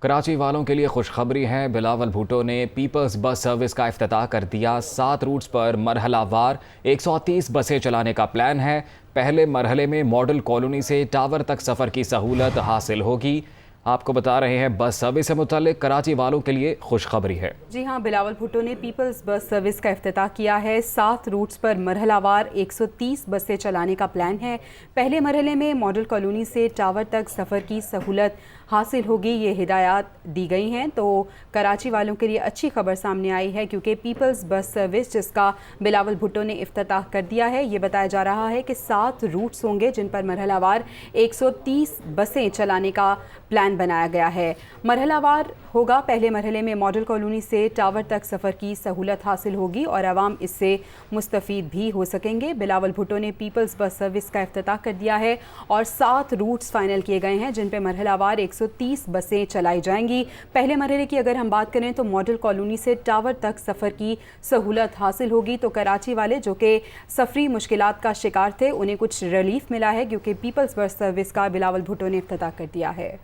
کراچی والوں کے لیے خوشخبری ہے۔ بلاول بھٹو نے پیپلز بس سروس کا افتتاح کر دیا۔ 7 روٹس پر مرحلہ وار 130 بسیں چلانے کا پلان ہے۔ پہلے مرحلے میں ماڈل کالونی سے ٹاور تک سفر کی سہولت حاصل ہوگی۔ آپ کو بتا رہے ہیں بس سروس سے متعلق کراچی والوں کے لیے خوشخبری ہے۔ جی ہاں، بلاول بھٹو نے پیپلز بس سروس کا افتتاح کیا ہے۔ 7 روٹس پر مرحلہ وار 130 بسیں چلانے کا پلان ہے۔ پہلے مرحلے میں ماڈل کالونی سے ٹاور تک سفر کی سہولت حاصل ہوگی۔ یہ ہدایات دی گئی ہیں تو کراچی والوں کے لیے اچھی خبر سامنے آئی ہے، کیونکہ پیپلز بس سروس جس کا بلاول بھٹو نے افتتاح کر دیا ہے، یہ بتایا جا رہا ہے کہ 7 روٹس ہوں گے جن پر مرحلہ وار 130 بسیں چلانے کا پلان بنایا گیا ہے۔ مرحلہ وار ہوگا۔ پہلے مرحلے میں ماڈل کالونی سے ٹاور تک سفر کی سہولت حاصل ہوگی اور عوام اس سے مستفید بھی ہو سکیں گے۔ بلاول بھٹو نے پیپلز بس سروس کا افتتاح کر دیا ہے اور 7 روٹس فائنل کیے گئے ہیں جن پہ مرحلہ وار 130 بسیں چلائی جائیں گی۔ پہلے مرحلے کی اگر ہم بات کریں تو ماڈل کالونی سے ٹاور تک سفر کی سہولت حاصل ہوگی، تو کراچی والے جو کہ سفری مشکلات کا شکار تھے انہیں کچھ ریلیف ملا ہے، کیونکہ پیپلز بس سروس کا بلاول بھٹو نے افتتاح کر دیا ہے۔